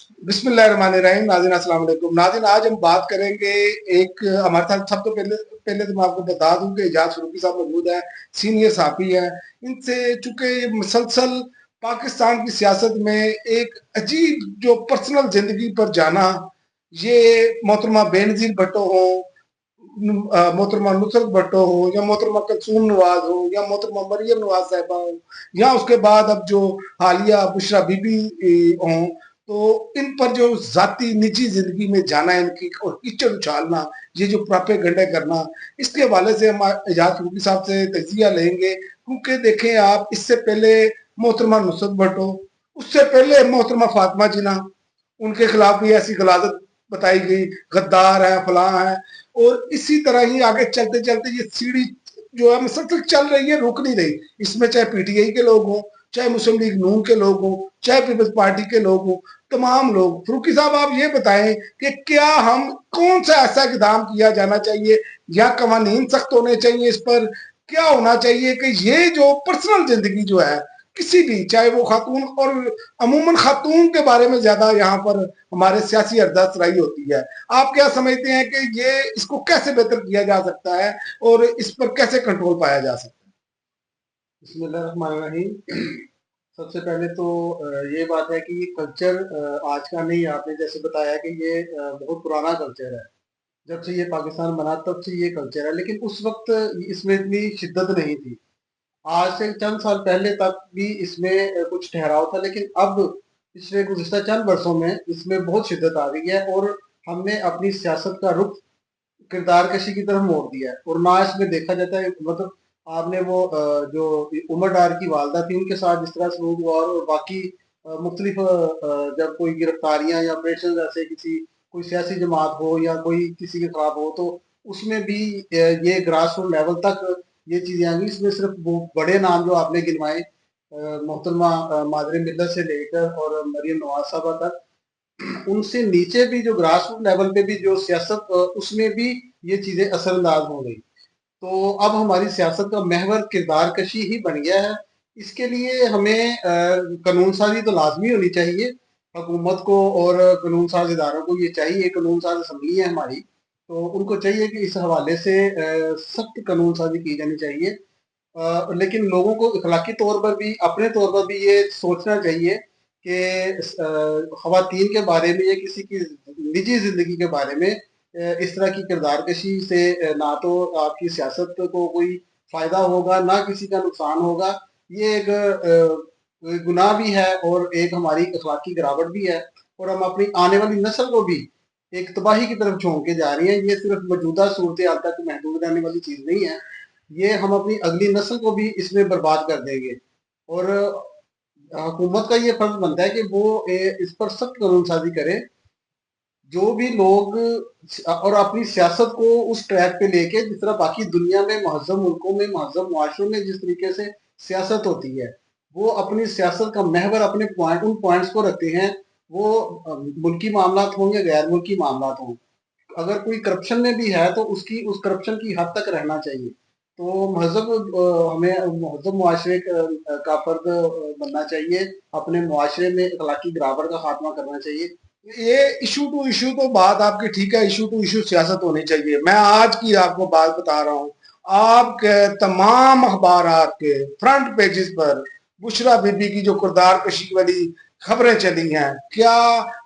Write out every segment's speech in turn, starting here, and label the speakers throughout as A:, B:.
A: बिस्मिल्लाहिर्रहमानिर्रहीम। नाज़रीन अस्सलाम वालेकुम। नाज़रीन आज हम बात करेंगे एक हमारे साथ सब तो पहले तो मैं आपको बता दूं कि एजाज फरूकी साहब मौजूद है, सीनियर साफी है। इनसे चूंकि ये मुसलसल पाकिस्तान की सियासत में एक अजीब जो पर्सनल जिंदगी पर जाना, ये मोहतरमा बेनजीर भट्टो हो, मोहतरमा नुसरत भट्टो हो, या मोहतरमा कलसूम नवाज हो, या मोहतरमा मरियम नवाज साहिबा हो, या उसके बाद अब जो हालिया बुशरा बीबी हों, तो इन पर जो जाती निजी जिंदगी में जाना इनकी और कीचड़ उछालना, ये जो प्रोपेगेंडा करना, इसके हवाले से हम एजाज फरूकी साहब से तजिया लेंगे। क्योंकि देखें आप, इससे पहले मोहतरमा नुसरत भट्टो, उससे पहले मोहतरमा फातिमा जिना, उनके खिलाफ भी ऐसी गलाजत बताई गई, गद्दार है, फलां है। और इसी तरह ही आगे चलते चलते ये सीढ़ी जो है मुसलसल चल रही है, रुक नहीं रही। इसमें चाहे पीटीआई के लोग हों, चाहे मुस्लिम लीग नून के लोग हों, चाहे पीपल्स पार्टी के लोग हों, तमाम लोग। फरूकी साहब आप ये बताएं कि क्या हम कौन सा ऐसा इकदाम किया जाना चाहिए, या कवानीन सख्त होने चाहिए इस पर, क्या होना चाहिए कि ये जो पर्सनल जिंदगी जो है किसी भी, चाहे वो खातून, और अमूमन खातून के बारे में ज्यादा यहाँ पर हमारे सियासी अरदासराई होती है। आप क्या समझते हैं कि ये इसको कैसे बेहतर किया जा सकता है और इस पर कैसे कंट्रोल पाया जा सकता
B: बिस्मिल्लाहिर्रहमानिर्रहीम। सबसे पहले तो ये बात है कि ये कल्चर आज का नहीं, आपने जैसे बताया कि ये बहुत पुराना कल्चर है। जब से ये पाकिस्तान बना तब से ये कल्चर है, लेकिन उस वक्त इसमें इतनी शिद्दत नहीं थी। आज से चंद साल पहले तक भी इसमें कुछ ठहराव था, लेकिन अब पिछले गुज़िश्ता चंद वर्षों में इसमें बहुत शिद्दत आ गई है और हमने अपनी सियासत का रुख किरदार कशी की तरफ मोड़ दिया है। और ना इसमें देखा जाता है, मतलब आपने वो जो उमर डार की वालदा थी उनके साथ जिस तरह सलूक हुआ, और बाकी मुख्तलिफ जब कोई गिरफ्तारियां या ऑपरेशन ऐसे किसी कोई सियासी जमात हो या कोई किसी के खिलाफ हो, तो उसमें भी ये ग्रास रूट लेवल तक ये चीजें आ गई। इसमें सिर्फ वो बड़े नाम जो आपने गिनवाए, मोहतरमा मादरे मिल्लत से लेकर और मरियम नवाज साहबा तक, उनसे नीचे भी जो ग्रास रूट लेवल पे भी जो सियासत, उसमें भी ये चीजें असरअंदाज हो गई। तो अब हमारी सियासत का महवर किरदार कशी ही बन गया है। इसके लिए हमें कानून साजी तो लाजमी होनी चाहिए हुकूमत को, और कानून साज इदारों को ये चाहिए, कानून साज असम्बली है हमारी, तो उनको चाहिए कि इस हवाले से सख्त कानून साजी की जानी चाहिए। लेकिन लोगों को इखलाकी तौर पर भी, अपने तौर पर भी ये सोचना चाहिए कि खवातीन के बारे में या किसी की निजी जिंदगी के बारे में इस तरह की किरदार कशी से ना तो आपकी सियासत को कोई फायदा होगा, ना किसी का नुकसान होगा। ये एक गुनाह भी है और एक हमारी अखलाकी गिरावट भी है, और हम अपनी आने वाली नस्ल को भी एक तबाही की तरफ झोंक के जा रही है। ये सिर्फ मौजूदा सूरत हाल तक महदूद रहने वाली चीज नहीं है, ये हम अपनी अगली नस्ल को भी इसमें बर्बाद कर देंगे। और हुकूमत का ये फर्ज बनता है कि वो इस पर सख्त कानून साजी करे। जो भी लोग और अपनी सियासत को उस ट्रैक पे लेके, जिस तरह बाकी दुनिया में महज़्ज़ब मुल्कों में, महज़्ज़ब मुआशरों में जिस तरीके से सियासत होती है, वो अपनी सियासत का महवर अपने उन पॉइंट्स को रखते हैं। वो मुल्की मामलात हों या गैर मुल्की मामलात हों, अगर कोई करप्शन में भी है तो उसकी उस करप्शन की हद तक रहना चाहिए। तो महज़ब हमें महज़ब मुआशरे का फर्द बनना चाहिए, अपने मुआशरे में अखलाकी गिरावट का खात्मा करना चाहिए।
A: है? ये इशू टू इशू तो बात आपकी ठीक है, इशू टू इशू सियासत होनी चाहिए। मैं आज की आपको बात बता रहा हूँ, आपके तमाम अखबार के फ्रंट पेजेस पर बुशरा बीबी की जो किरदार कशी वाली खबरें चली हैं, क्या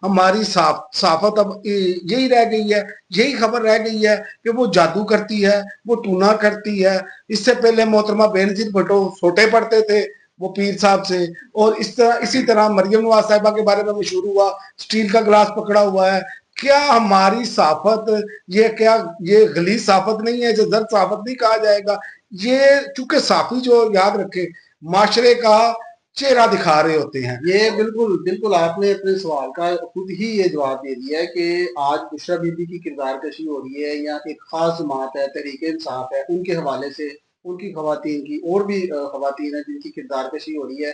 A: हमारी साफत अब यही रह गई है, यही खबर रह गई है कि वो जादू करती है, वो टूना करती है। इससे पहले मोहतरमा बेनजीर भुट्टो छोटे पड़ते थे वो पीर साहब से, और इसी तरह मरियम नवाज साहिबा के बारे में मशहूर हुआ, स्टील का गिलास पकड़ा हुआ है। क्या हमारी साफत, ये क्या ये गलीज साफत नहीं है, जो जर्द साफत नहीं कहा जाएगा? ये चूंकि साफी जो याद रखे माशरे का चेहरा दिखा रहे होते हैं।
B: ये बिल्कुल बिल्कुल आपने अपने सवाल का खुद ही ये जवाब दे दिया है कि आज बुशरा बीबी की किरदार कशी हो रही है, या एक खास जमात है तहरीक इंसाफ है, उनके हवाले से उनकी खवातीन की, और भी खवातीन है जिनकी किरदार कशी हो रही है।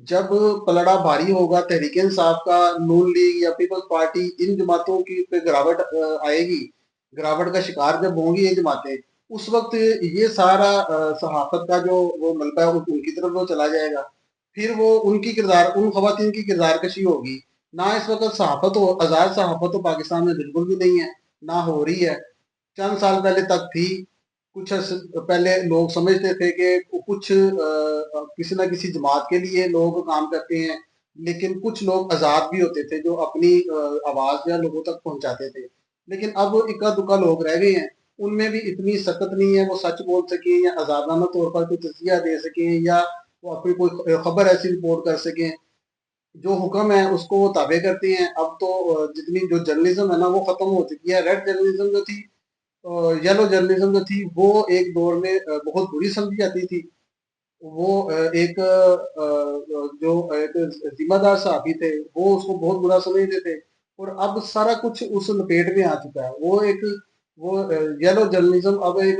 B: जब पलड़ा भारी होगा तहरीक इंसाफ का, नून लीग या पीपल्स पार्टी, इन जमातों की पे गिरावट आएगी, गिरावट का शिकार जब होंगी ये जमातें, उस वक्त ये सारा सहाफत का जो वो मलबा है उनकी तरफ वो चला जाएगा। फिर वो उनकी किरदार, उन खवातीन की किरदार कशी होगी ना इस वक्त सहाफत हो, आज़ाद सहाफत तो पाकिस्तान में बिल्कुल भी नहीं है, ना हो रही है। चंद साल पहले तक थी। पहले लोग समझते थे कि कुछ किसी ना किसी जमात के लिए लोग काम करते हैं, लेकिन कुछ लोग आज़ाद भी होते थे जो अपनी आवाज़ जो है लोगों तक पहुंचाते थे। लेकिन अब इक्का दुक्का लोग रह गए हैं, उनमें भी इतनी सख्त नहीं है वो सच बोल सकें या आज़ादाना तौर पर कोई तज़किया दे सकें या वो अपनी कोई खबर ऐसी रिपोर्ट कर सकें। जो हुक्म है उसको वो ताबे करते हैं। अब तो जितनी जो जर्नलिज्म है ना वो खत्म हो चुकी है। रेड जर्नलिज्म जो थी, येलो जर्नलिज्म जो थी, वो एक दौर में बहुत बुरी समझी जाती थी। वो एक जो एक जिम्मेदार सहाफ़ी थे वो उसको बहुत बुरा समझते थे, और अब सारा कुछ उस लपेट में आ चुका है। वो एक वो येलो जर्नलिज्म अब एक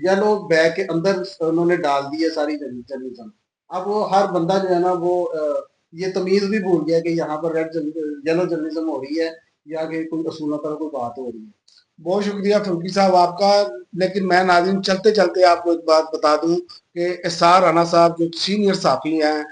B: येलो बैग के अंदर उन्होंने डाल दी है सारी जर्नलिज्म। अब वो हर बंदा जो है ना वो ये तमीज़ भी भूल गया कि यहाँ पर येलो जर्नलिज्म हो रही है या कि कोई असूलों पर कोई बात हो रही है।
A: बहुत शुक्रिया फरूकी साहब आपका। लेकिन मैं नाज़रीन चलते चलते आपको एक बात बता दूं कि एसार राना साहब जो सीनियर साफ़ी हैं,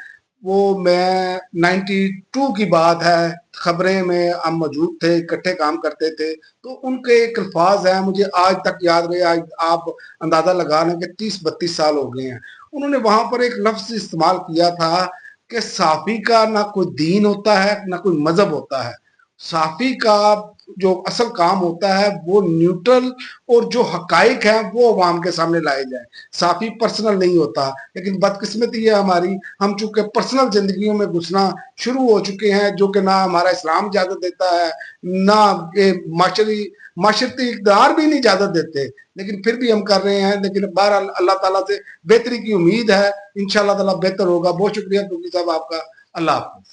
A: वो मैं 92 की बात है, खबरें में हम मौजूद थे, इकट्ठे काम करते थे, तो उनके एक अल्फाज हैं मुझे आज तक याद रहे। आज आप अंदाज़ा लगा लें कि 30-32 साल हो गए हैं। उन्होंने वहां पर एक लफ्ज़ इस्तेमाल किया था कि साफ़ी का ना कोई दीन होता है ना कोई मजहब होता है। साफ़ी का जो असल काम होता है वो न्यूट्रल और जो हकाइक है वो अवाम के सामने लाए जाए। साफ़ी पर्सनल नहीं होता। लेकिन बदकिस्मती है हमारी, हम चूंकि पर्सनल जिंदगियों में घुसना शुरू हो चुके हैं, जो कि ना हमारा इस्लाम इजाजत देता है, ना माशरती इक़्तिदार भी नहीं इजाजत देते, लेकिन फिर भी हम कर रहे हैं। लेकिन बहरहाल अल्लाह ताला से बेहतरी की उम्मीद है, इंशाअल्लाह ताला बेहतर होगा। बहुत शुक्रिया फरूकी साहब आपका। अल्लाह हाफ़िज़।